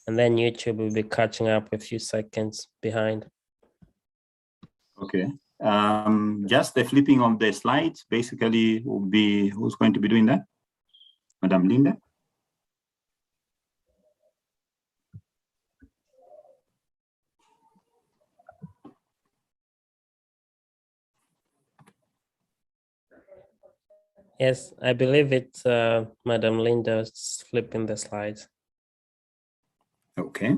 and then YouTube will be catching up a few seconds behind. Okay. Just the flipping of the slides basically will be, who's going to be doing that? Madam Linda? Yes, I believe it's Madam Linda's flipping the slides. Okay.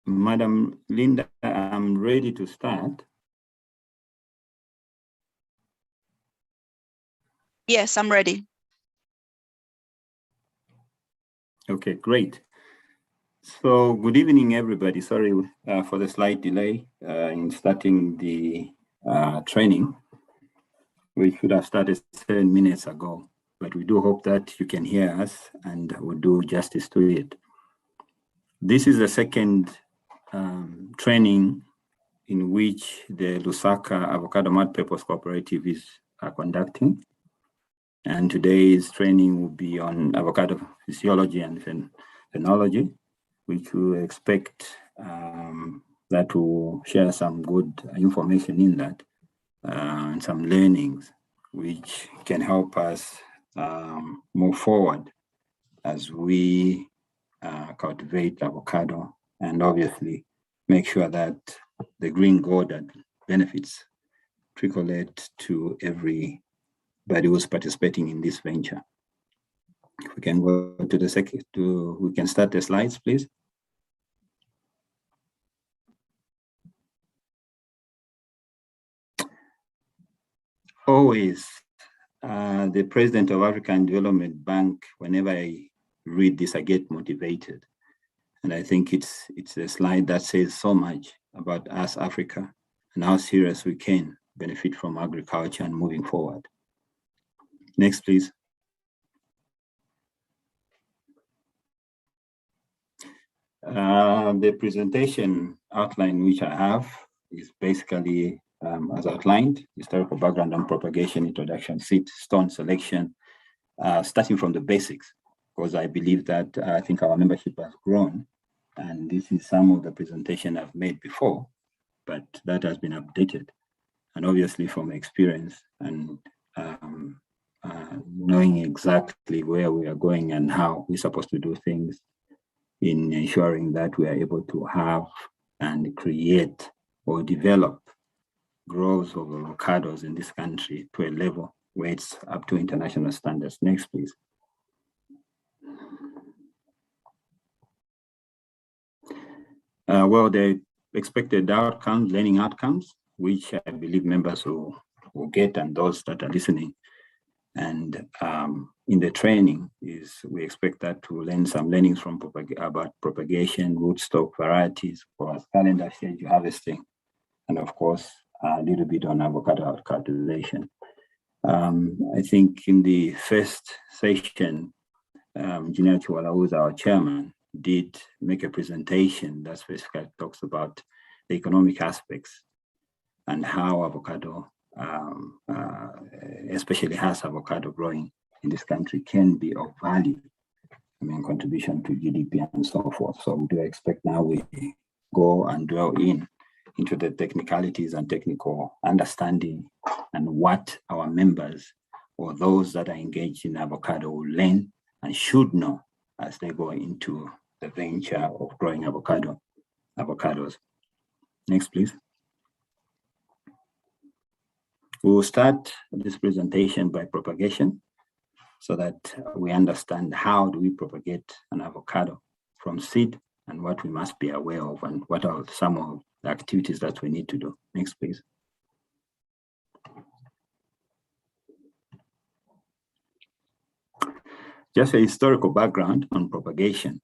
Madam Linda, I'm ready to start. Yes, I'm ready. Okay, great. So good evening, everybody. Sorry for the slight delay in starting the training. We should have started 7 minutes ago, but we do hope that you can hear us and we'll do justice to it. This is the second training in which the Lusaka Avocado Multipurpose Cooperative is conducting. And today's training will be on avocado physiology and phenology, which we expect that will share some good information in that and some learnings which can help us move forward as we cultivate avocado and obviously make sure that the green gold that benefits trickle to everybody who's participating in this venture. If we can go to the second, we can start the slides, please. Always, the president of African Development Bank, whenever I read this, I get motivated. And I think it's a slide that says so much about us, Africa, and how serious we can benefit from agriculture and moving forward. Next, please. The presentation outline which I have is basically, as outlined, historical background on propagation, introduction, seed, stone selection, starting from the basics, because I believe that I think our membership has grown. And this is some of the presentation I've made before, but that has been updated. And obviously from experience and knowing exactly where we are going and how we're supposed to do things in ensuring that we are able to have and create or develop groves of avocados in this country to a level where it's up to international standards. Next, please. Well, the expected outcomes, learning outcomes, which I believe members will get, and those that are listening. And in the training is we expect that to learn some learnings from about propagation, rootstock varieties, cross calendar schedule harvesting, and of course, a little bit on avocado cultivation. I think in the first session, Engineer Chiwala, who is our chairman, did make a presentation that specifically talks about the economic aspects and how avocado, especially has avocado growing in this country, can be of value, I mean, contribution to GDP and so forth. So we do expect now we go and dwell into the technicalities and technical understanding and what our members or those that are engaged in avocado will learn and should know as they go into the venture of growing avocados. Next, please. We will start this presentation by propagation so that we understand how do we propagate an avocado from seed and what we must be aware of and what are some of the activities that we need to do. Next, please. Just a historical background on propagation.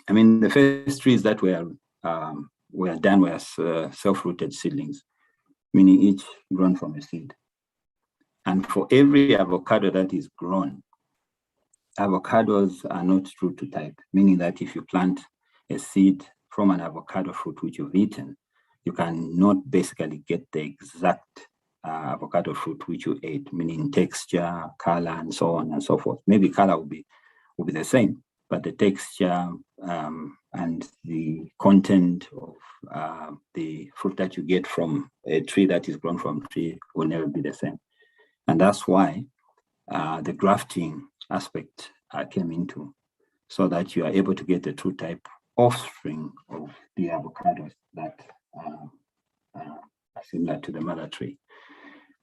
I mean, the first trees that were done were self-rooted seedlings, meaning each grown from a seed. And for every avocado that is grown, avocados are not true to type, meaning that if you plant a seed from an avocado fruit which you've eaten, you cannot basically get the exact avocado fruit which you ate, meaning texture, color, and so on and so forth. Maybe color will be the same, but the texture and the content of the fruit that you get from a tree that is grown from tree will never be the same. And that's why the grafting aspect came into, so that you are able to get the true type offspring of the avocados that are similar to the mother tree.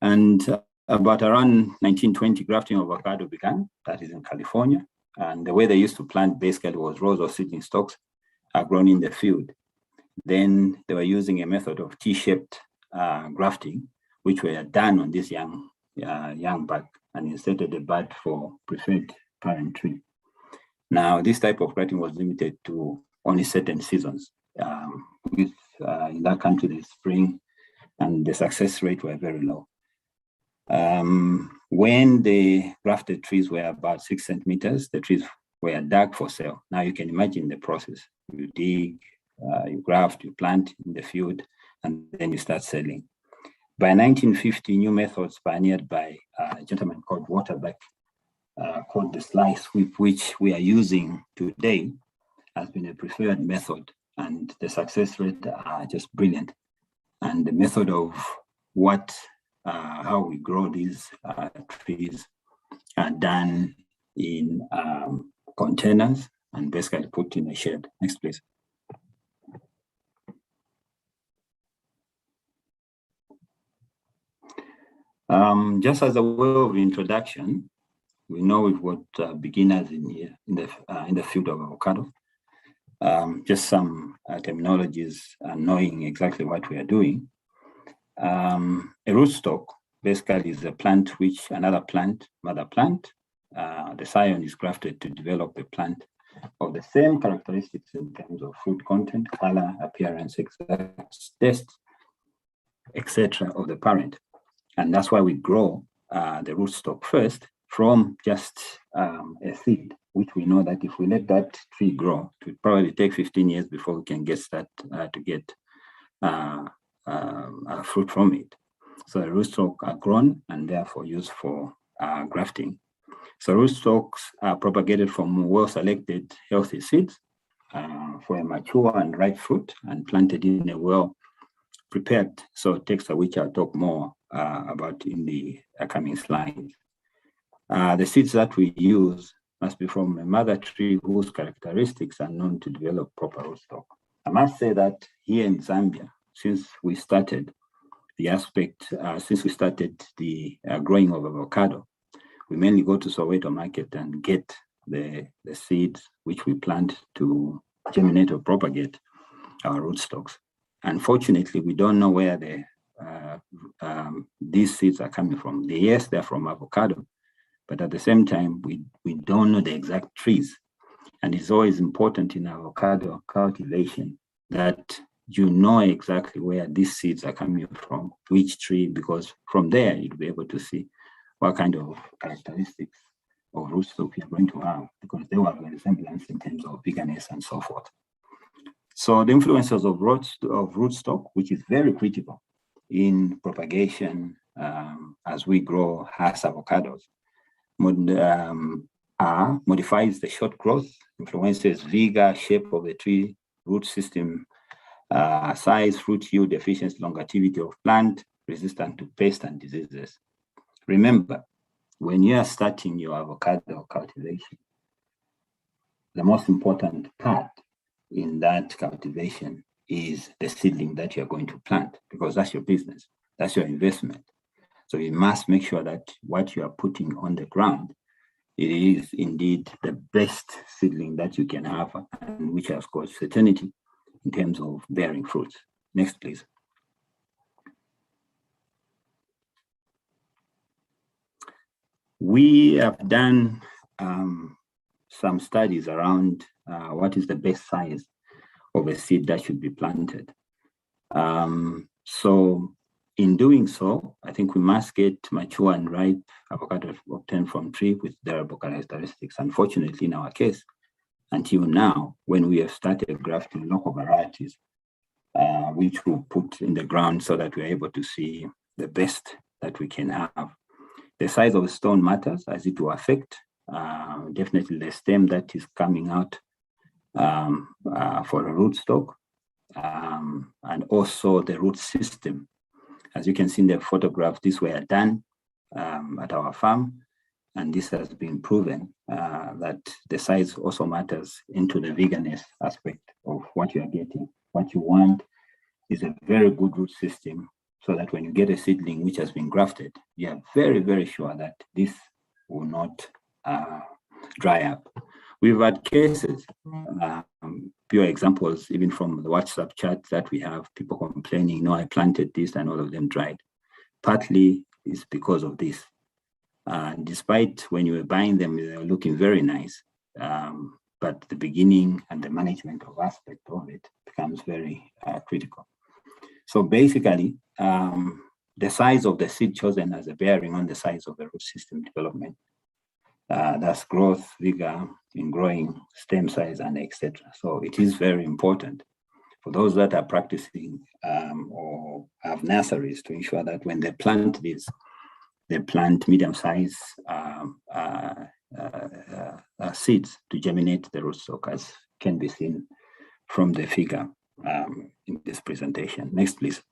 And about around 1920, grafting of avocado began. That is in California. And the way they used to plant basically was rows of seedling stalks are grown in the field. Then they were using a method of T-shaped grafting, which were done on this young bud, and inserted the bud for preferred parent tree. Now, this type of grafting was limited to only certain seasons. In that country, the spring, and the success rate were very low. When the grafted trees were about 6 centimeters, the trees were dug for sale. Now you can imagine the process. You dig, you graft, you plant in the field, and then you start selling. By 1950, new methods pioneered by a gentleman called Waterbeck, called the slice whip, which we are using today, has been a preferred method, and the success rate are just brilliant. And the method of how we grow these trees are done in containers and basically put in a shed. Next, please. Just as a way of introduction, we know we've got beginners in here in the field of avocado. Just some terminologies and knowing exactly what we are doing. A rootstock basically is a plant which another plant, mother plant, the scion is grafted to develop a plant of the same characteristics in terms of fruit content, color, appearance, taste, etc. of the parent. And that's why we grow the rootstock first from just a seed, which we know that if we let that tree grow, it will probably take 15 years before we can get to get fruit from it. So the rootstock are grown and therefore used for grafting. So rootstocks are propagated from well-selected healthy seeds for a mature and ripe fruit and planted in a well-prepared soil texture, which I'll talk more about in the coming slides. The seeds that we use must be from a mother tree whose characteristics are known to develop proper rootstock. I must say that here in Zambia, since we started the growing of avocado, we mainly go to Soweto market and get the seeds which we plant to germinate or propagate our rootstocks. Unfortunately, we don't know where these seeds are coming from. Yes, they're from avocado, but at the same time, we don't know the exact trees. And it's always important in avocado cultivation that you know exactly where these seeds are coming from, which tree, because from there, you'll be able to see what kind of characteristics of rootstock you're going to have, because they will have a resemblance in terms of bigness and so forth. So the influences of rootstock, which is very critical in propagation as we grow Hass avocados, modifies the short growth, influences vigor, shape of the tree, root system, size, fruit yield, efficiency, longevity of plant, resistant to pests and diseases. Remember, when you are starting your avocado cultivation, the most important part in that cultivation is the seedling that you're going to plant, because that's your business, that's your investment. So you must make sure that what you are putting on the ground, it is indeed the best seedling that you can have, and which has got certainty in terms of bearing fruits. Next, please. We have done some studies around what is the best size of a seed that should be planted. So in doing so, I think we must get mature and ripe avocado obtained from tree with durable characteristics. Unfortunately, in our case, until now, when we have started grafting local varieties, which we'll put in the ground so that we're able to see the best that we can have. The size of the stone matters, as it will affect definitely the stem that is coming out for a rootstock, and also the root system. As you can see in the photograph, these were done at our farm, and this has been proven that the size also matters into the veganess aspect of what you are getting. What you want is a very good root system, so that when you get a seedling which has been grafted, you are very, very sure that this will not dry up. We've had cases, pure examples, even from the WhatsApp chat that we have, people complaining, no, I planted this and all of them dried. Partly is because of this. Despite when you were buying them, they were looking very nice, but the beginning and the management of aspect of it becomes very critical. So basically, the size of the seed chosen has a bearing on the size of the root system development. That's growth, vigor in growing, stem size, and etc. So it is very important for those that are practicing or have nurseries to ensure that when they plant this, they plant medium-size seeds to germinate the rootstock, as can be seen from the figure in this presentation. Next, please.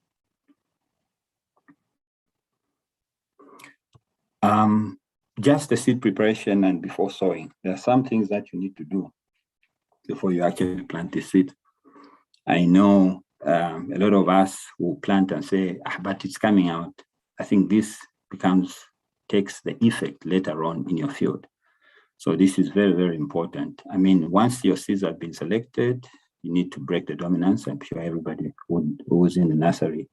Just the seed preparation and before sowing. There are some things that you need to do before you actually plant the seed. I know a lot of us will plant and say, but it's coming out. I think this takes the effect later on in your field. So this is very, very important. I mean, once your seeds have been selected, you need to break the dominance. I'm sure everybody who's in the nursery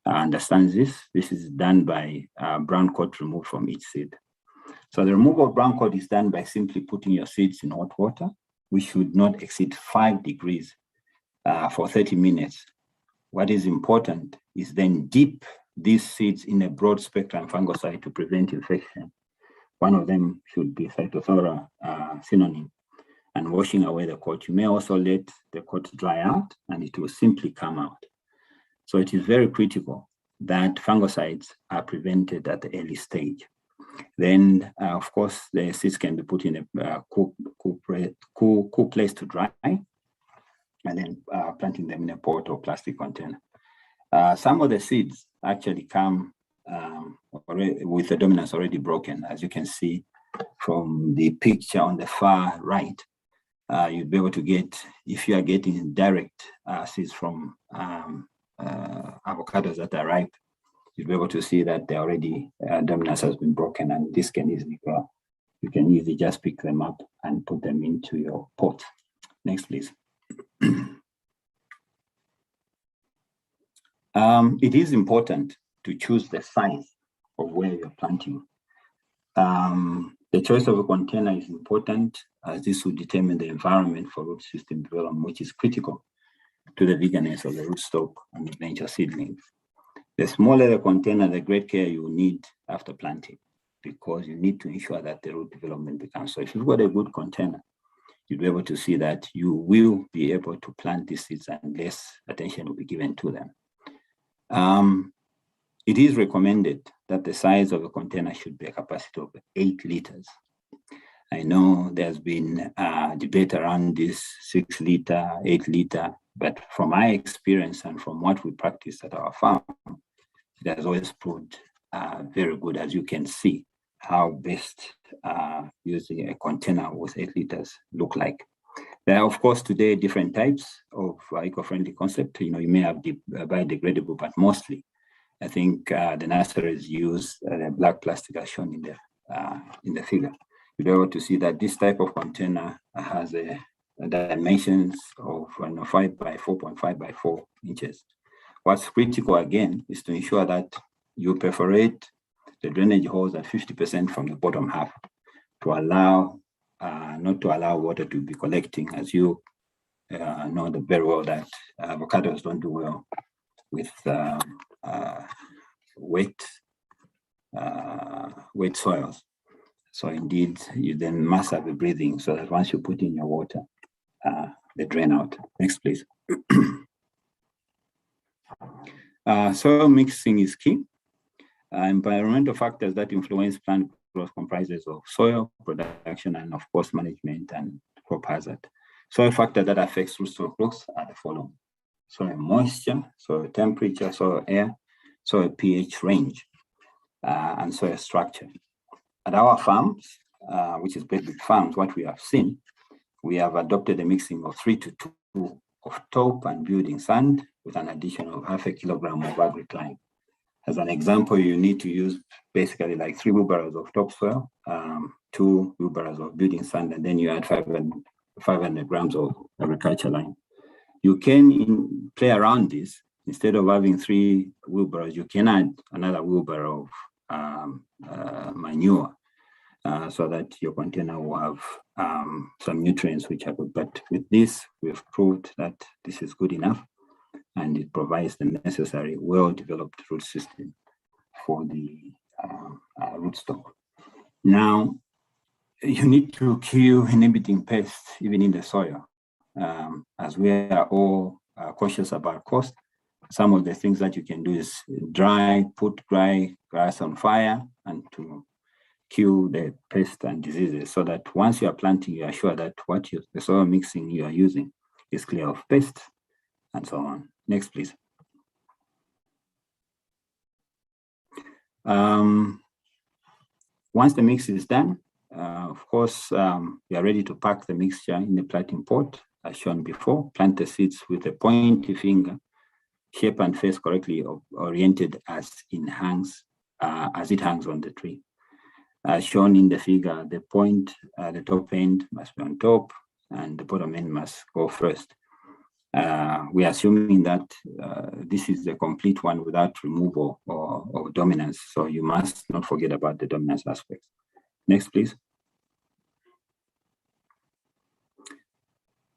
understands this. This is done by brown coat removed from each seed. So the removal of brown coat is done by simply putting your seeds in hot water, which should not exceed 5 degrees for 30 minutes. What is important is then dip these seeds in a broad spectrum fungicide to prevent infection. One of them should be Cytothora synonym, and washing away the coat. You may also let the coat dry out and it will simply come out. So it is very critical that fungicides are prevented at the early stage. Then, of course, the seeds can be put in a cool place to dry, and then planting them in a pot or plastic container. Some of the seeds actually come with the dominance already broken, as you can see from the picture on the far right. You'll be able to get, if you are getting direct seeds from avocados that are ripe, you'll be able to see that they already dominance has been broken, and this can easily grow. You can easily just pick them up and put them into your pot. Next, please. It is important to choose the size of where you're planting. The choice of a container is important, as this will determine the environment for root system development, which is critical to the veganess of the rootstock and the venture seedlings. The smaller the container, the great care you need after planting, because you need to ensure that the root development becomes. So if you've got a good container, you'll be able to see that you will be able to plant these seeds and less attention will be given to them. It is recommended that the size of a container should be a capacity of 8 liters. I know there's been debate around this 6 liter, 8 liter, but from my experience and from what we practice at our farm, it has always proved very good, as you can see how best using a container with 8 liters look like. There are, of course, today different types of eco-friendly concept. You know, you may have biodegradable, but mostly, I think the nurseries use the black plastic as shown in the figure. You'll be able to see that this type of container has a dimensions of 5 by 4.5 by 4 inches. What's critical again is to ensure that you perforate the drainage holes at 50% from the bottom half to allow, not to allow water to be collecting, as you know very well that avocados don't do well with wet soils. So indeed, you then must have a breathing so that once you put in your water, they drain out. Next, please. Soil mixing is key. Environmental factors that influence plant growth comprises of soil production and, of course, management and crop hazard. Soil factors that affect rootstock growth are the following: soil moisture, soil temperature, soil air, soil pH range, and soil structure. At our farms, which is Bedwick Farms, what we have seen, we have adopted a mixing of 3:2 of top and building sand with an addition of 0.5 kilogram of agri-lime. As an example, you need to use basically like 3 wheelbarrows of topsoil, 2 wheelbarrows of building sand, and then you add 500 grams of agriculture lime. You can play around this. Instead of having 3 wheelbarrows, you can add another wheelbarrow of manure, so that your container will have some nutrients which are good. But with this, we've proved that this is good enough, and it provides the necessary well-developed root system for the rootstock. Now, you need to kill inhibiting pests even in the soil. As we are all cautious about cost, some of the things that you can do is put dry grass on fire and to kill the pests and diseases, so that once you are planting, you are sure that the soil mixing you are using is clear of pests and so on. Next, please. Once the mix is done, of course, we are ready to pack the mixture in the planting pot, as shown before. Plant the seeds with a pointy finger, shape and face correctly oriented as it hangs on the tree. As shown in the figure, the top end must be on top and the bottom end must go first. We are assuming that this is the complete one without removal or dominance. So you must not forget about the dominance aspect. Next, please.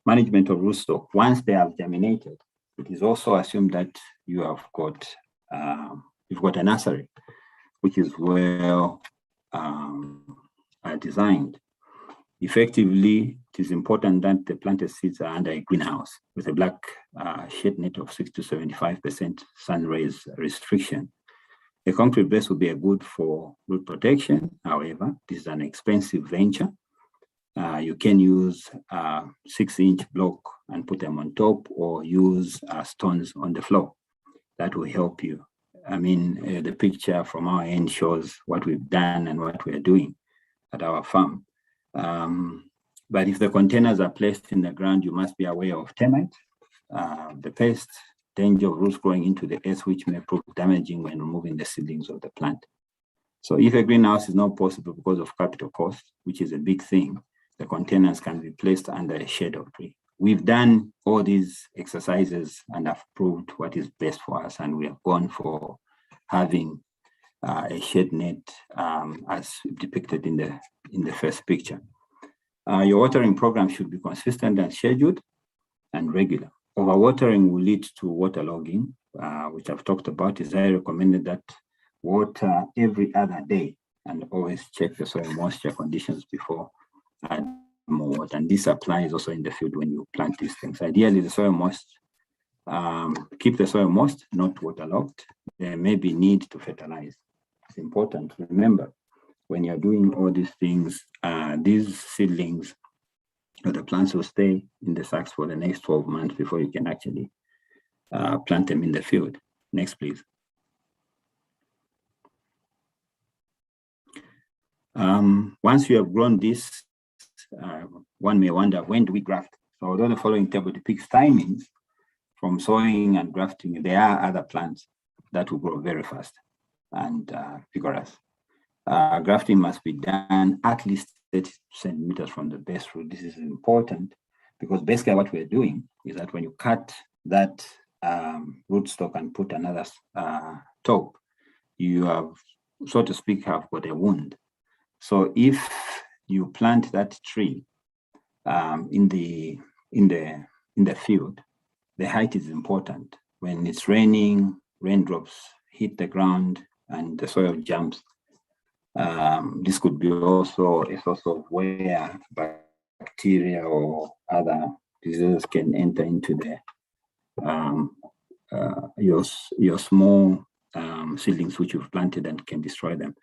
Management of rootstock. Once they have germinated, it is also assumed that you have got you've got a nursery, which is well designed. Effectively, it is important that the planted seeds are under a greenhouse with a black shade net of 60 to 75% sun rays restriction. A concrete base would be good for root protection. However, this is an expensive venture. You can use a 6-inch block and put them on top, or use stones on the floor. That will help you. I mean, the picture from our end shows what we've done and what we're doing at our farm. But if the containers are placed in the ground, you must be aware of termites, the pest, danger of roots growing into the earth, which may prove damaging when removing the seedlings of the plant. So if a greenhouse is not possible because of capital cost, which is a big thing, the containers can be placed under a shade of tree. We've done all these exercises and have proved what is best for us, and we have gone for having a shade net as depicted in the first picture. Your watering program should be consistent and scheduled and regular. Overwatering will lead to waterlogging, which I've talked about. Is I recommended that water every other day, and always check the soil moisture conditions before add more water. And this applies also in the field when you plant these things. Ideally, the soil moist, keep the soil moist, not waterlogged. There may be need to fertilize. It's important to remember when you're doing all these things, these seedlings or the plants will stay in the sacks for the next 12 months before you can actually plant them in the field. Next, please. Once you have grown this, one may wonder, when do we graft? So although the following table depicts timings from sowing and grafting, there are other plants that will grow very fast and vigorous. Grafting must be done at least 30 centimeters from the base root. This is important because basically what we're doing is that when you cut that rootstock and put another top, you have, so to speak, have got a wound. So if you plant that tree in the field, the height is important. When it's raining, raindrops hit the ground and the soil jumps. This could be also a source of where bacteria or other diseases can enter into your small seedlings which you've planted and can destroy them.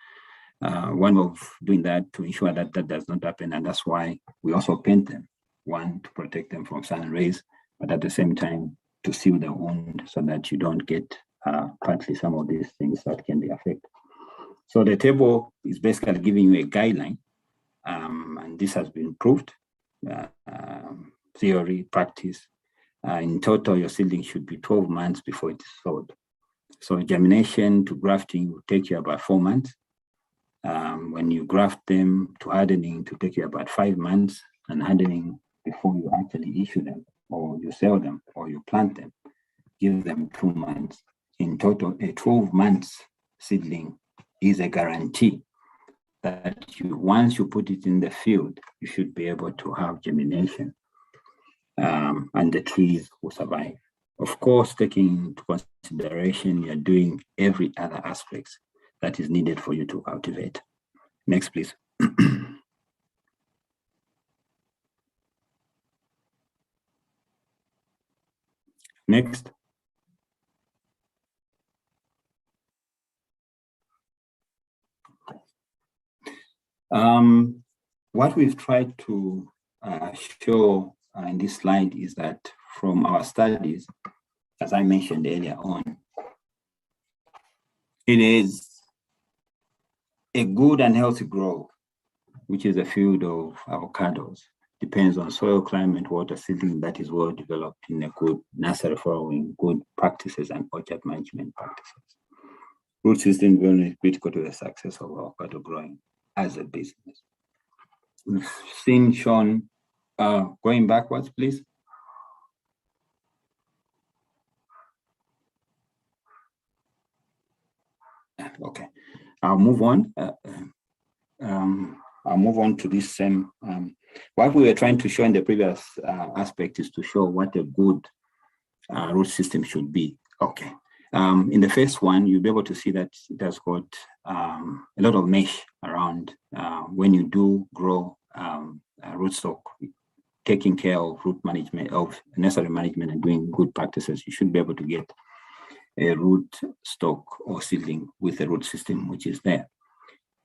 One of doing that to ensure that that does not happen, and that's why we also paint them. One, to protect them from sun rays, but at the same time to seal the wound so that you don't get partly some of these things that can be affected. So the table is basically giving you a guideline, and this has been proved, theory, practice. In total, your seedling should be 12 months before it is sowed. So germination to grafting will take you about 4 months. When you graft them to hardening, to take you about 5 months, and hardening before you actually issue them, or you sell them, or you plant them, give them 2 months. In total, a 12 months seedling is a guarantee that once you put it in the field, you should be able to have germination, and the trees will survive. Of course, taking into consideration, you're doing every other aspect that is needed for you to cultivate. Next, please. Next. What we've tried to show in this slide is that from our studies, as I mentioned earlier on, it is a good and healthy growth, which is a field of avocados, depends on soil, climate, water, seedling that is well developed in a good nursery following good practices and orchard management practices. Root system development is critical to the success of avocado growing as a business. We've seen shown, going backwards, please. Okay, I'll move on. I'll move on to this same. What we were trying to show in the previous aspect is to show what a good root system should be. Okay. In the first one, you'll be able to see that it has got a lot of mesh around when you do grow rootstock, taking care of root management, of nursery management, and doing good practices. You should be able to get a root stock or seedling with a root system which is there.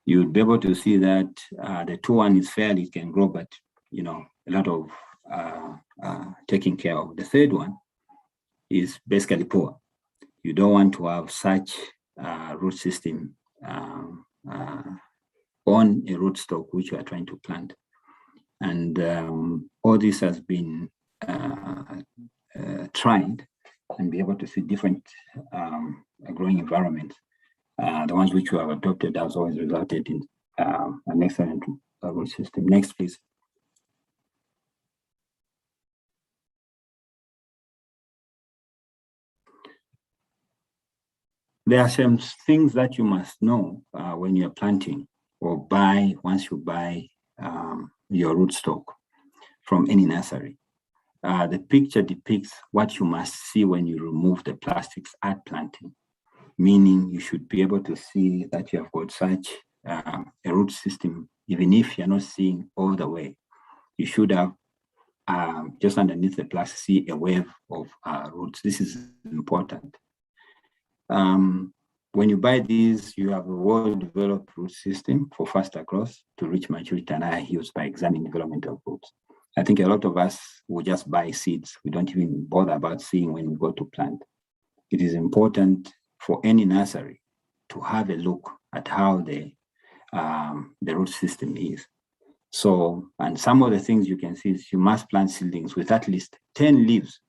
You'd be able to see that the 2-1 is fairly, it can grow, but you know, a lot of taking care of. The third one is basically poor. You don't want to have such root system on a rootstock which you are trying to plant. And all this has been tried, and be able to see different growing environments. The ones which we have adopted has always resulted in an excellent root system. Next, please. There are some things that you must know when you're planting or buy, once you buy your rootstock from any nursery. The picture depicts what you must see when you remove the plastics at planting, meaning you should be able to see that you have got such a root system, even if you're not seeing all the way. You should have just underneath the plastic, see a wave of roots. This is important. When you buy these, you have a well-developed root system for faster growth to reach maturity and higher yields by examining development of roots. I think a lot of us will just buy seeds. We don't even bother about seeing when we go to plant. It is important for any nursery to have a look at how the root system is. So, and some of the things you can see is you must plant seedlings with at least 10 leaves,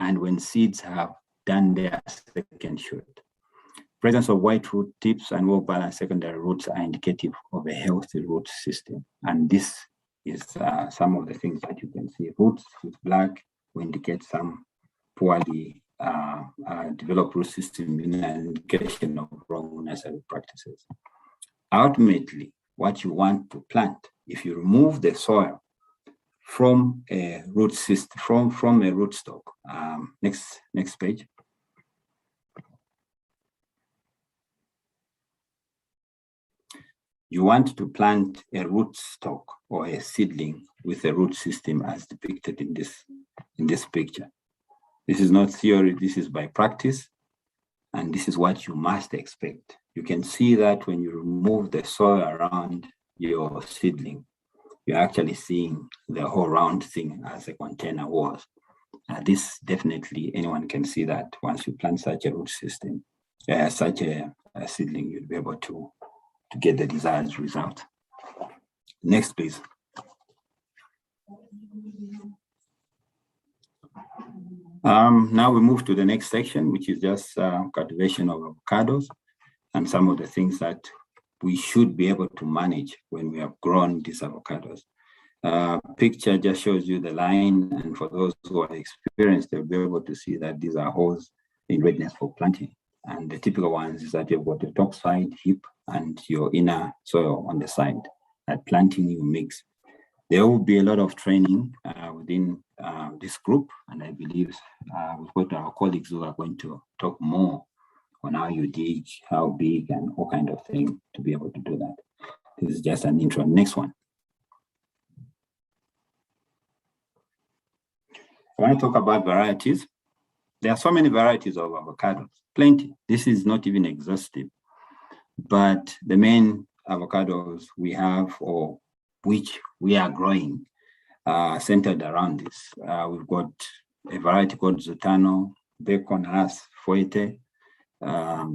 and when seeds have done their second shoot. Presence of white root tips and well-balanced secondary roots are indicative of a healthy root system. And this is some of the things that you can see. Roots with black will indicate some poorly developed root system in an indication of wrong nursery practices. Ultimately, what you want to plant, if you remove the soil from a root system, from a rootstock, next page. You want to plant a rootstock or a seedling with a root system as depicted in this picture. This is not theory, this is by practice, and this is what you must expect you can see that when you remove the soil around your seedling, you're actually seeing the whole round thing as a container was. This definitely, anyone can see that once you plant such a root system, such a seedling, you'll be able to get the desired result. Next, please. Now we move to the next section, which is just cultivation of avocados and some of the things that we should be able to manage when we have grown these avocados. Picture just shows you the line, and for those who are experienced, they'll be able to see that these are holes in readiness for planting. And the typical ones is that you've got the top side heap and your inner soil on the side. At planting, you mix. There will be a lot of training within this group, and I believe we've got our colleagues who are going to talk more on how you dig, how big, and all kind of thing to be able to do that. This is just an intro. Next one. When I talk about varieties, there are so many varieties of avocados, plenty. This is not even exhaustive, but the main avocados we have, or which we are growing, centered around this. We've got a variety called Zutano, Bacon Hass, Fuerte,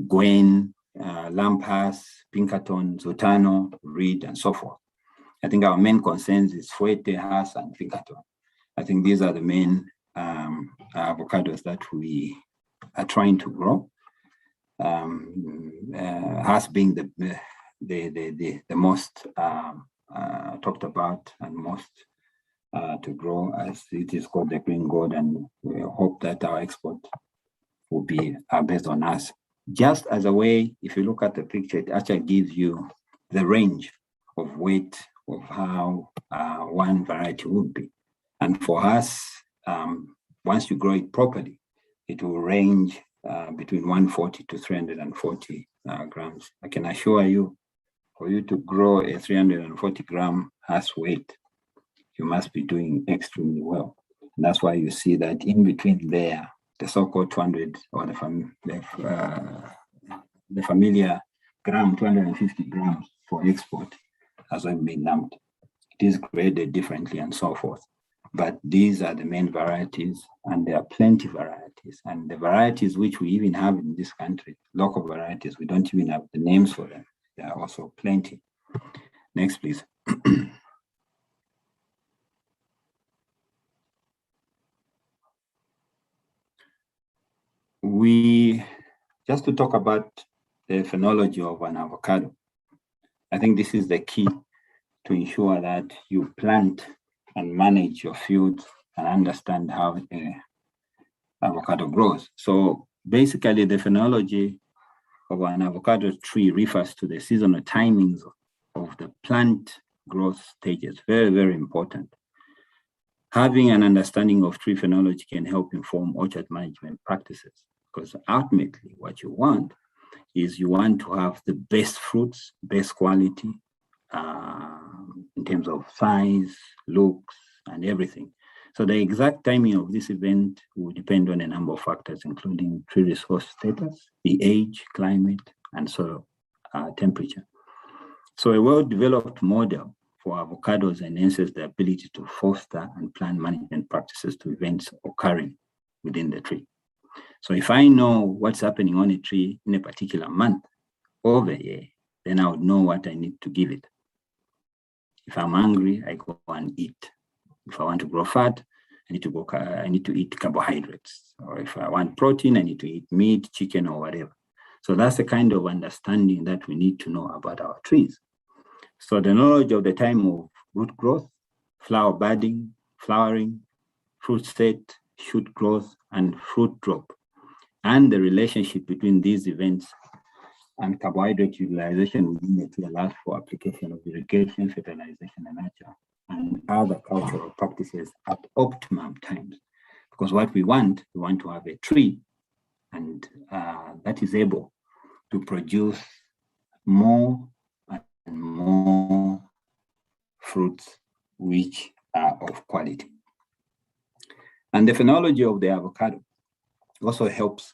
Gwen, Lampas, Pinkerton, Zutano, Reed, and so forth. I think our main concerns is Fuerte, Hass, and Pinkerton. I think these are the main avocados that we are trying to grow. Hass being the most talked about and most to grow, as it is called the green gold, and we hope that our export will be based on us. Just as a way, if you look at the picture, it actually gives you the range of weight of how one variety would be. And for us, once you grow it properly, it will range between 140 to 340 grams. I can assure you, for you to grow a 340 gram Hass weight, you must be doing extremely well. And that's why you see that in between there, the so-called 200 or the familiar gram, 250 grams for export has not been lumped. It is graded differently and so forth. But these are the main varieties, and there are plenty of varieties. And the varieties which we even have in this country, local varieties, we don't even have the names for them. There are also plenty. Next, please. Just to talk about the phenology of an avocado, I think this is the key to ensure that you plant and manage your field and understand how avocado grows. So basically, the phenology of an avocado tree refers to the seasonal timings of the plant growth stages. Very, very important. Having an understanding of tree phenology can help inform orchard management practices, because ultimately what you want is you want to have the best fruits, best quality in terms of size, looks, and everything. So the exact timing of this event will depend on a number of factors, including tree resource status, the age, climate, and soil temperature. So a well-developed model for avocados enhances the ability to foster and plan management practices to events occurring within the tree. So if I know what's happening on a tree in a particular month over a year, then I would know what I need to give it. If I'm hungry, I go and eat. If I want to grow fat, I need to eat carbohydrates. Or if I want protein, I need to eat meat, chicken, or whatever. So that's the kind of understanding that we need to know about our trees. So the knowledge of the time of root growth, flower budding, flowering, fruit set, shoot growth, and fruit drop, and the relationship between these events and carbohydrate utilization within the tree allows for application of irrigation, fertilization, and nurture, and other cultural practices at optimum times. Because what we want to have a tree and that is able to produce more and more fruits which are of quality. And the phenology of the avocado also helps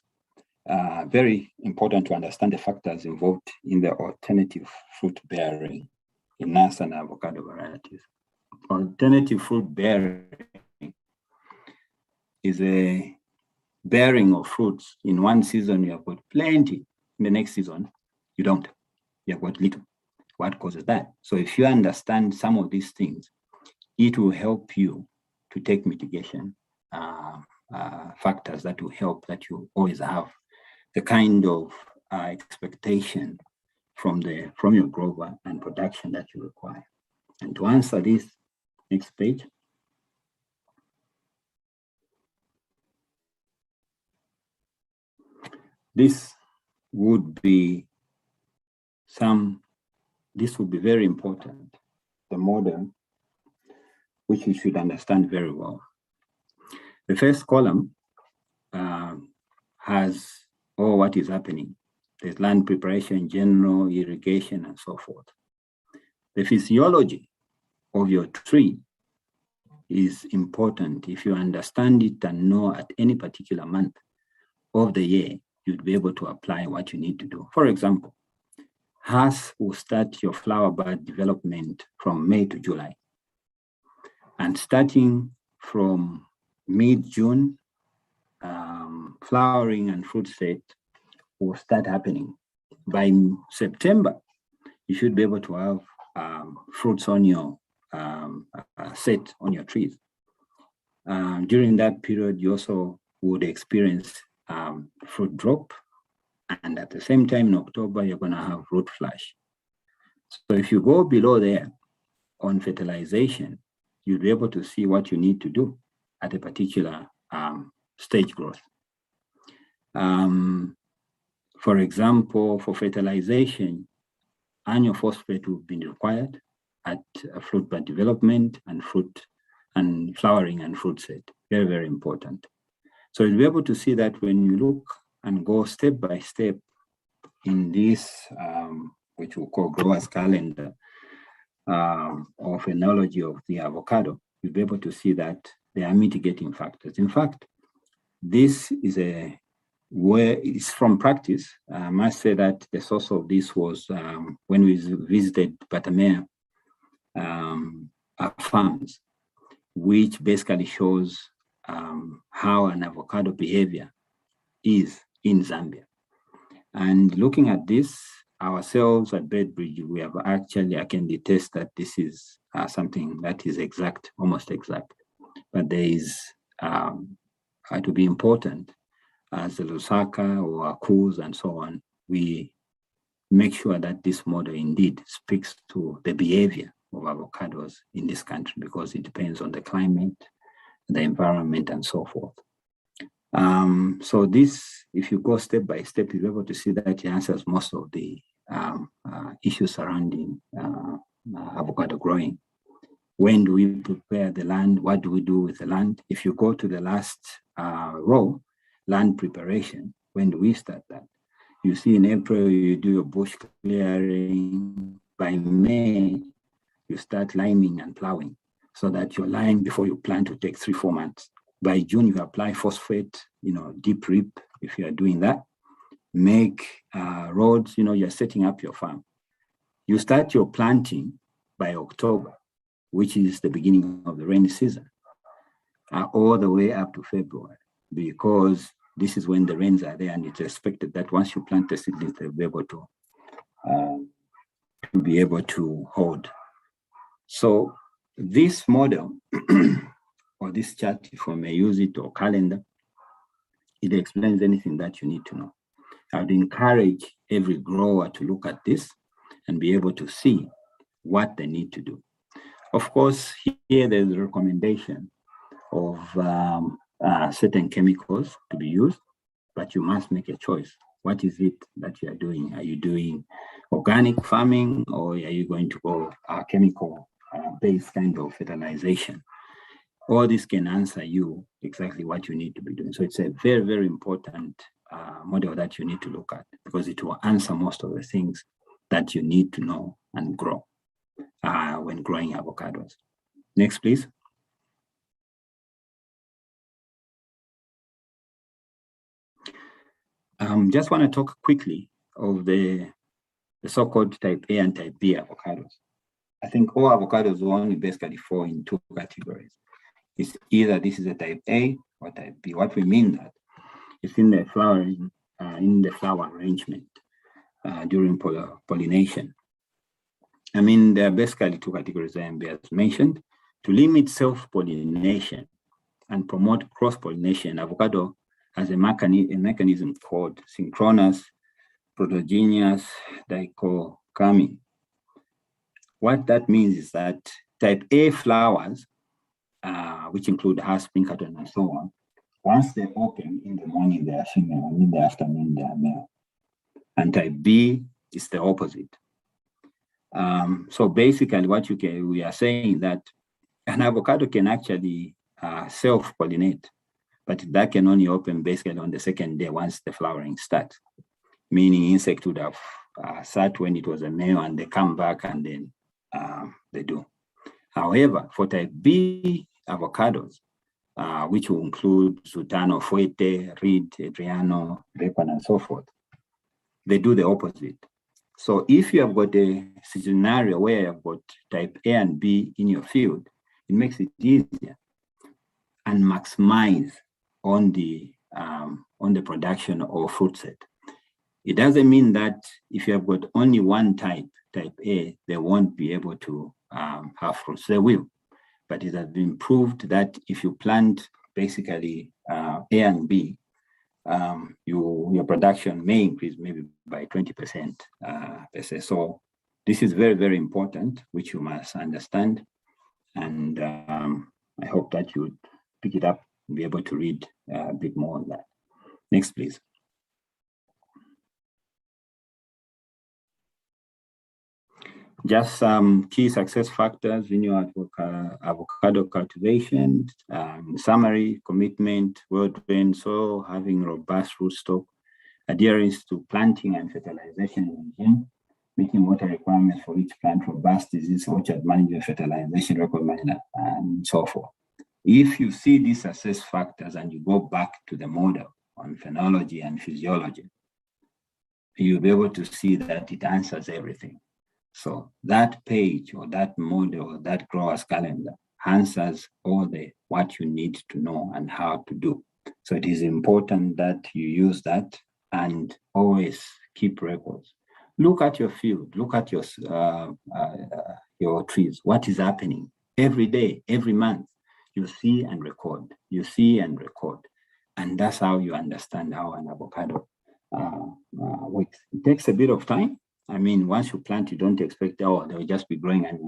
very important to understand the factors involved in the alternative fruit bearing in nuts and avocado varieties. Alternative fruit bearing is a bearing of fruits. In one season, you have got plenty. In the next season, you don't. You have got little. What causes that? So if you understand some of these things, it will help you to take mitigation factors that will help that you always have the kind of expectation from your grower and production that you require. And to answer this, next page. This would be very important, the model, which you should understand very well. The first column has all what is happening. There's land preparation, general, irrigation, and so forth. The physiology of your tree is important. If you understand it and know at any particular month of the year, you'd be able to apply what you need to do. For example, Hass will start your flower bud development from May to July. And starting from mid-June, flowering and fruit set will start happening. By September, you should be able to have fruits on your set on your trees. During that period, you also would experience fruit drop. And at the same time in October, you're going to have root flash. So if you go below there on fertilization, you'll be able to see what you need to do at a particular stage growth. For example, for fertilization, annual phosphate will be required at fruit bud development and fruit and flowering and fruit set. Very, very important. So you'll be able to see that when you look and go step by step in this, which we'll call grower's calendar or phenology of the avocado, you'll be able to see that there are mitigating factors. In fact, this is where it's from practice. I must say that the source of this was when we visited Batamea farms, which basically shows how an avocado behavior is in Zambia. And looking at this ourselves at Bedbridge, we have actually, I can attest that this is something that is exact, almost exact. But there is, to be important, as the Lusaka or Akuz and so on, we make sure that this model indeed speaks to the behavior of avocados in this country, because it depends on the climate, the environment, and so forth. So this, if you go step by step, you'll be able to see that it answers most of the issues surrounding avocado growing. When do we prepare the land? What do we do with the land? If you go to the last row, land preparation, when do we start that? You see in April, you do your bush clearing. By May, you start liming and plowing, so that your line before you plant will take 3-4 months. By June, you apply phosphate, deep rip if you are doing that. Make roads, you're setting up your farm. You start your planting by October, which is the beginning of the rainy season, all the way up to February, because this is when the rains are there, and it's expected that once you plant the seedlings, they'll be able to hold. So this model, or this chart, if I may use it, or calendar, it explains anything that you need to know. I would encourage every grower to look at this and be able to see what they need to do. Of course, here there's a recommendation of certain chemicals to be used, but you must make a choice. What is it that you are doing? Are you doing organic farming, or are you going to go chemical-based kind of fertilization? All this can answer you exactly what you need to be doing. So it's a very, very important model that you need to look at, because it will answer most of the things that you need to know and grow when growing avocados. Next, please. Just want to talk quickly of the so-called type A and type B avocados. I think all avocados will only basically fall in two categories. It's either this is a type A or type B. What we mean that it's in the flowering, in the flower arrangement during pollination. I mean, there are basically two categories I has mentioned. To limit self-pollination and promote cross-pollination, avocado has a mechanism called synchronous protogenous dichotomy. What that means is that type A flowers, which include house, pink cotton, and so on, once they open in the morning, they are female, and in the afternoon, they are male. And type B is the opposite. So basically, we are saying that an avocado can actually self-pollinate, but that can only open basically on the second day once the flowering starts. Meaning insect would have sat when it was a male and they come back and then they do. However, for type B avocados, which will include Sultano, Fuerte, Reed, Adriano, Bacon, and so forth, they do the opposite. So if you have got a scenario where you have got type A and B in your field, it makes it easier and maximize on the production of fruit set. It doesn't mean that if you have got only one type A, they won't be able to have fruits. They will, but it has been proved that if you plant basically A and B, your production may increase maybe by 20%. So this is very, very important, which you must understand. And I hope that you would pick it up and be able to read a bit more on that. Next, please. Just some key success factors in your avocado cultivation. Summary: commitment, well-drained soil, having robust rootstock, adherence to planting and fertilization regime, meeting water requirements for each plant, robust disease orchard management, fertilization record management, and so forth. If you see these success factors and you go back to the model on phenology and physiology, you'll be able to see that it answers everything. So that page or that model or that grower's calendar answers all what you need to know and how to do. So it is important that you use that and always keep records. Look at your field, look at your trees. What is happening every day, every month? You see and record. You see and record, and that's how you understand how an avocado works. It takes a bit of time. I mean, once you plant, you don't expect, they'll just be growing and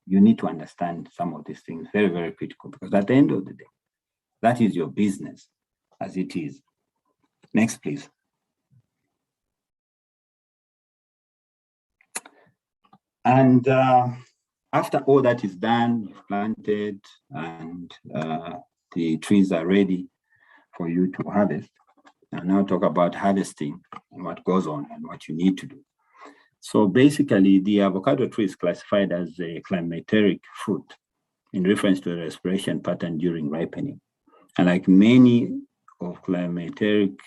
you need to understand some of these things. Very, very critical, because at the end of the day, that is your business as it is. Next, please. And after all that is done, you've planted and the trees are ready for you to harvest. I'll now talk about harvesting and what goes on and what you need to do. So basically, the avocado tree is classified as a climacteric fruit in reference to the respiration pattern during ripening. And like many of climacteric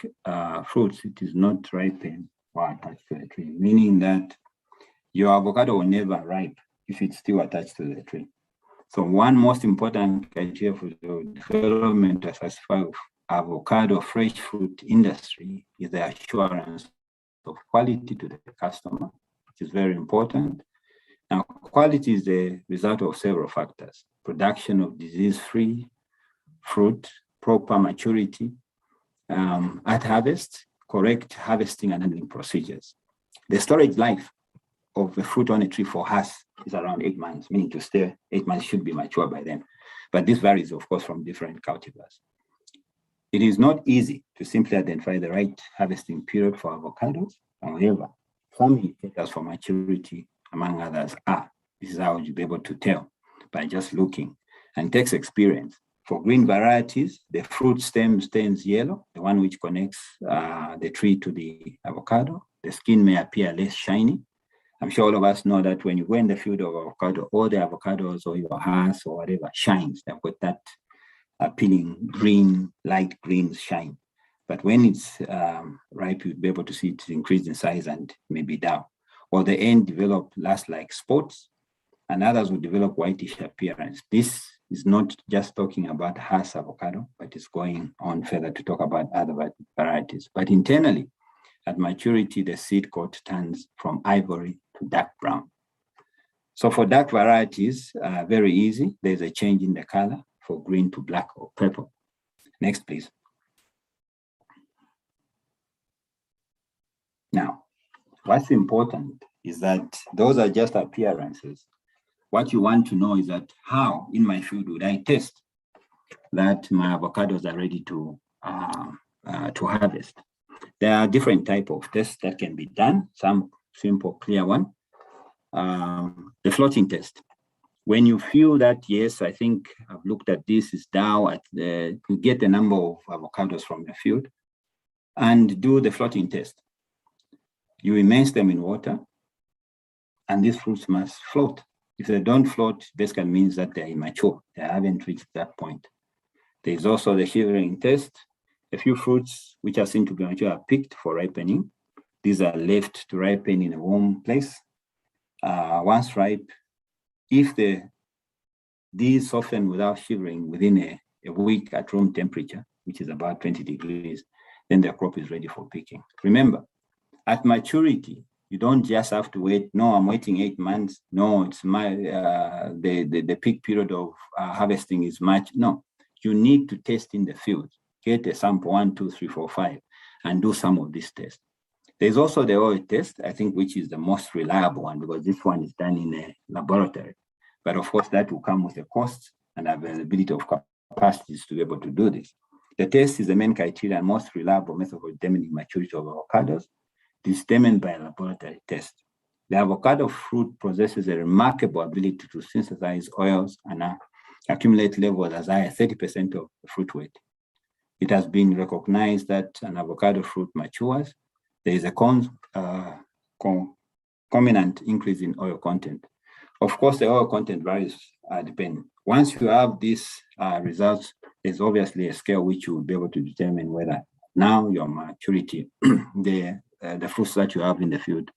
fruits, it is not ripened or attached to the tree, meaning that your avocado will never ripe if it's still attached to the tree. So one most important criteria for the development of successful avocado fresh fruit industry is the assurance of quality to the customer, which is very important. Now, quality is the result of several factors: production of disease-free fruit, proper maturity, at harvest, correct harvesting and handling procedures. The storage life of the fruit on a tree for us is around 8 months, meaning to stay 8 months should be mature by then. But this varies, of course, from different cultivars. It is not easy to simply identify the right harvesting period for avocados. However, some indicators for maturity, among others, this is how you'll be able to tell by just looking, and takes experience. For green varieties, the fruit stem turns yellow, the one which connects the tree to the avocado. The skin may appear less shiny. I'm sure all of us know that when you go in the field of avocado, all the avocados or your house or whatever shines. They've got that appealing green, light green shine. but when it's ripe, you'll be able to see it increase in size and maybe down. Or the end develop last like spots, and others will develop whitish appearance. This is not just talking about Hass avocado, but it's going on further to talk about other varieties. But internally, at maturity, the seed coat turns from ivory to dark brown. So for dark varieties, very easy. There's a change in the color for green to black or purple. Next, please. Now, what's important is that those are just appearances. What you want to know is that how in my field would I test that my avocados are ready to harvest. There are different types of tests that can be done. Some simple, clear one. The floating test. When you feel that, yes, I think I've looked at this, is down, you get the number of avocados from the field and do the floating test. You immerse them in water and these fruits must float. If they don't float, basically means that they're immature. They haven't reached that point. There's also the shivering test. A few fruits which are seen to be mature are picked for ripening. These are left to ripen in a warm place. Once ripe, if these soften without shivering within a week at room temperature, which is about 20 degrees, then the crop is ready for picking. Remember, at maturity, you don't just have to wait. No, I'm waiting 8 months. No, it's the peak period of harvesting is much. No, you need to test in the field. Get a sample 1, 2, 3, 4, 5, and do some of these tests. There's also the oil test, I think, which is the most reliable one because this one is done in a laboratory. But of course, that will come with a cost and availability of capacities to be able to do this. The test is the main criteria and most reliable method for determining maturity of avocados, determined by a laboratory test. The avocado fruit possesses a remarkable ability to synthesize oils and accumulate levels as high as 30% of the fruit weight. It has been recognized that an avocado fruit matures. There is a concomitant increase in oil content. Of course, the oil content varies depending. Once you have these results, there's obviously a scale which you will be able to determine whether now your maturity, the fruits that you have in the field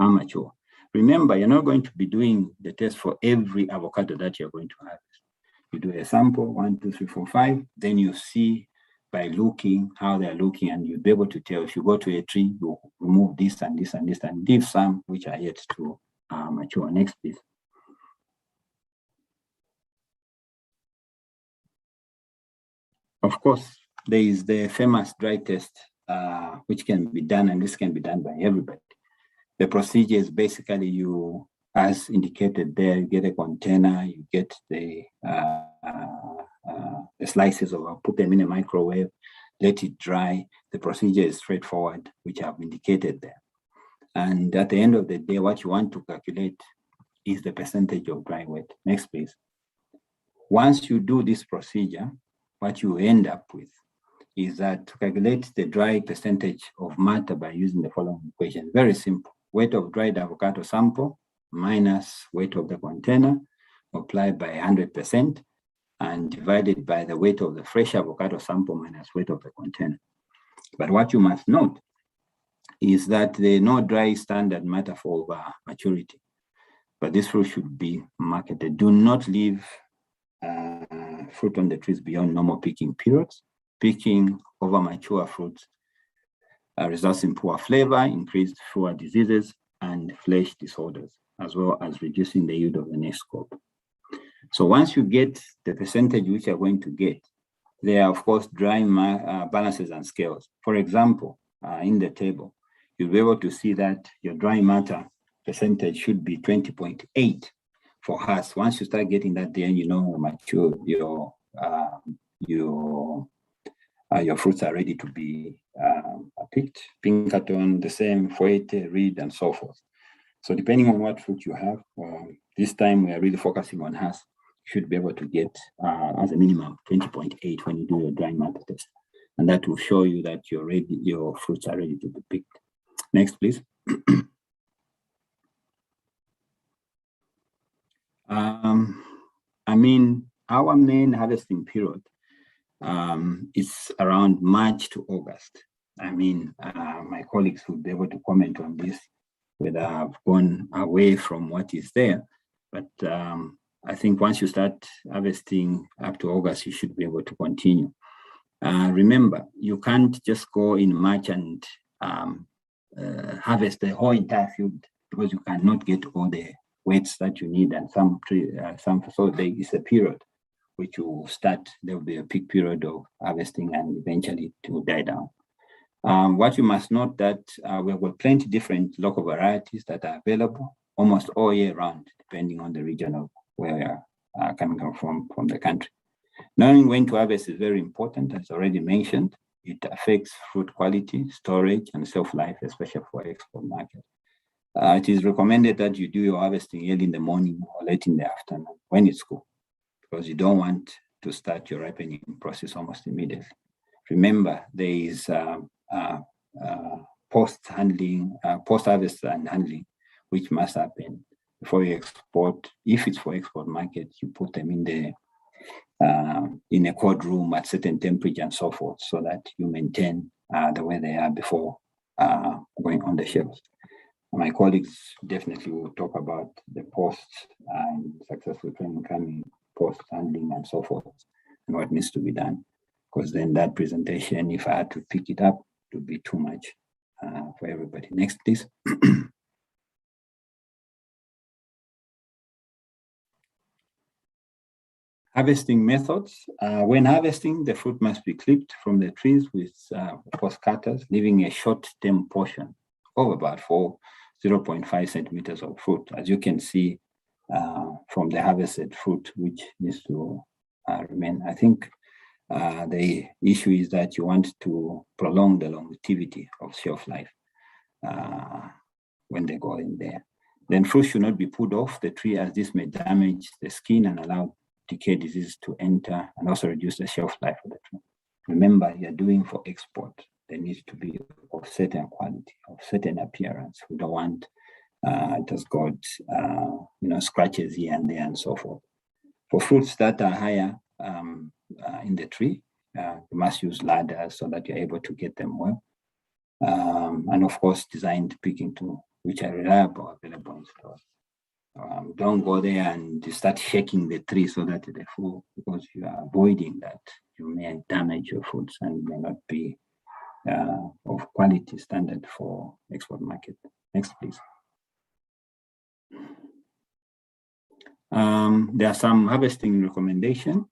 are mature. Remember, you're not going to be doing the test for every avocado that you're going to harvest. You do a sample, 1, 2, 3, 4, 5, then you see by looking how they're looking, and you'll be able to tell if you go to a tree, you remove this and this and this, and leave some which are yet to mature. Next, please. Of course, there is the famous dry test, which can be done, and this can be done by everybody. The procedure is basically you, as indicated there, you get a container, you get the slices of, put them in a microwave, let it dry. The procedure is straightforward, which I've indicated there. And at the end of the day, what you want to calculate is the percentage of dry weight. Next, please. Once you do this procedure, what you end up with is that to calculate the dry percentage of matter by using the following equation. Very simple. Weight of dried avocado sample minus weight of the container multiplied by 100% and divided by the weight of the fresh avocado sample minus weight of the container. But what you must note is that there is no dry standard matter for maturity, but this fruit should be marketed. Do not leave fruit on the trees beyond normal picking periods. Picking over mature fruits results in poor flavor, increased fruit diseases, and flesh disorders, as well as reducing the yield of the next crop. So once you get the percentage which you're going to get, there are, of course, dry balances and scales. For example, in the table, you'll be able to see that your dry matter percentage should be 20.8 for Hass. Once you start getting that, then you know mature, your fruits are ready to be picked. Pinkerton, the same, Fuete, Reed, and so forth. So depending on what fruit you have, this time we are really focusing on Hass. You should be able to get as a minimum 20.8 when you do your dry matter test. And that will show you that your fruits are ready to be picked. Next, please. I mean, our main harvesting period it's around March to August. I mean, my colleagues will be able to comment on this, whether I've gone away from what is there. But I think once you start harvesting up to August, you should be able to continue. Remember, you can't just go in March and harvest the whole entire field, because you cannot get all the weights that you need, and so there is a period which will start. There will be a peak period of harvesting, and eventually it will die down. What you must note that we've got plenty different local varieties that are available almost all year round, depending on the region of where we are coming from the country. Knowing when to harvest is very important, as already mentioned. It affects fruit quality, storage, and shelf life, especially for export market. It is recommended that you do your harvesting early in the morning or late in the afternoon when it's cool, because you don't want to start your ripening process almost immediately. Remember, there is post-harvest and handling, which must happen before you export. If it's for export market, you put them in a cold room at certain temperature and so forth, so that you maintain the way they are before going on the shelves. My colleagues definitely will talk about the post and successful training coming, post handling and so forth, and what needs to be done. Because then that presentation, if I had to pick it up, it would be too much for everybody. Next, please. Harvesting methods. When harvesting, the fruit must be clipped from the trees with post cutters, leaving a short stem portion of about 0.5 centimeters of fruit, as you can see from the harvested fruit, which needs to remain. I think the issue is that you want to prolong the longevity of shelf life when they go in there. Then fruit should not be pulled off the tree, as this may damage the skin and allow decay disease to enter, and also reduce the shelf life of the tree. Remember, you're doing for export. There needs to be of certain quality, of certain appearance. We don't want it has got scratches here and there and so forth. For fruits that are higher in the tree, you must use ladders so that you're able to get them well. And of course, designed picking tools, which are reliable, available in stores. Don't go there and start shaking the tree so that they fall, because you are avoiding that. You may damage your fruits and may not be of quality standard for export market. Next, please. There are some harvesting recommendations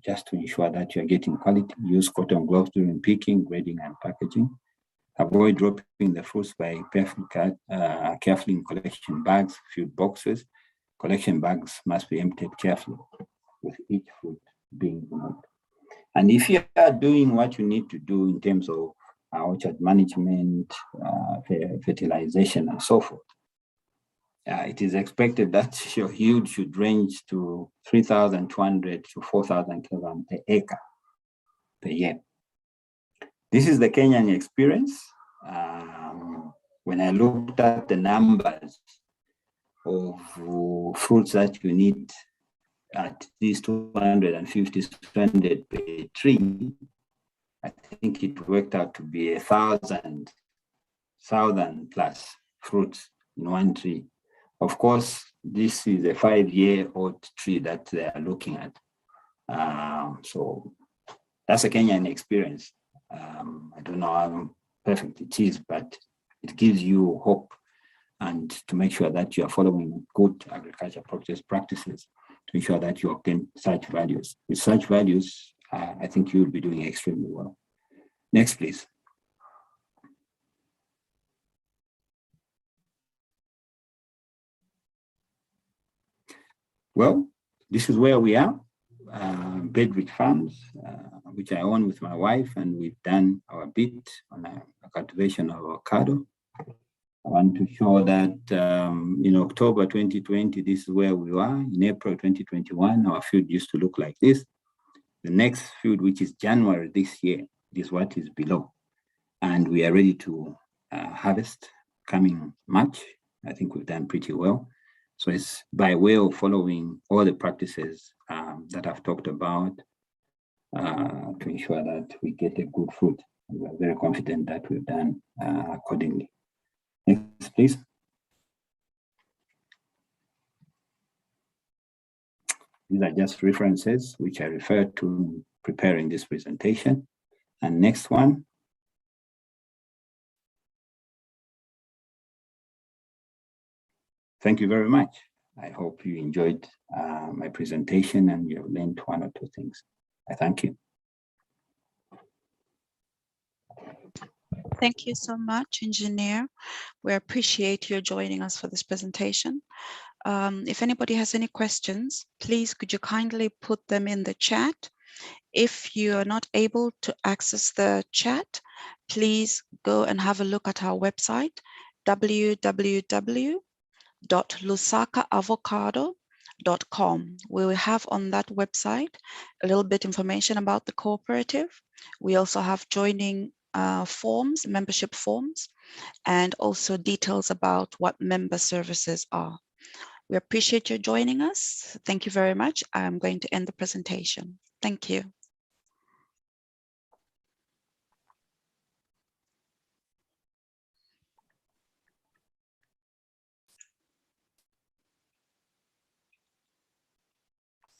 just to ensure that you're getting quality. Use cotton gloves during picking, grading, and packaging. Avoid dropping the fruits by carefully in collection bags, filled boxes. Collection bags must be emptied carefully, with each fruit being removed. And if you are doing what you need to do in terms of orchard management, fertilization, and so forth, it is expected that your yield should range to 3,200 to 4,000 kilograms per acre per year. This is the Kenyan experience. When I looked at the numbers of fruits that you need at least 250, 300 per tree, I think it worked out to be 1,000 plus fruits in one tree. Of course, this is a 5-year-old tree that they are looking at. So that's a Kenyan experience. I don't know how perfect it is, but it gives you hope, and to make sure that you are following good agriculture practices to ensure that you obtain such values. With such values, I think you will be doing extremely well. Next, please. Well, this is where we are. Bedridge Farms, which I own with my wife, and we've done our bit on a cultivation of avocado. I want to show that in October 2020, this is where we are. In April 2021, our field used to look like this. The next field, which is January this year, is what is below. And we are ready to harvest coming March. I think we've done pretty well. So it's by way of following all the practices that I've talked about, to ensure that we get a good fruit. We are very confident that we've done accordingly. Next, please. These are just references which I referred to preparing this presentation. And next one. Thank you very much. I hope you enjoyed my presentation and you learned one or two things. I thank you. Thank you so much, Engineer. We appreciate you joining us for this presentation. If anybody has any questions, please could you kindly put them in the chat. If you are not able to access the chat, please go and have a look at our website, www.lusakaavocado.com. We will have on that website a little bit information about the cooperative. We also have joining forms, membership forms, and also details about what member services are. We appreciate you joining us. Thank you very much. I'm going to end the presentation. Thank you.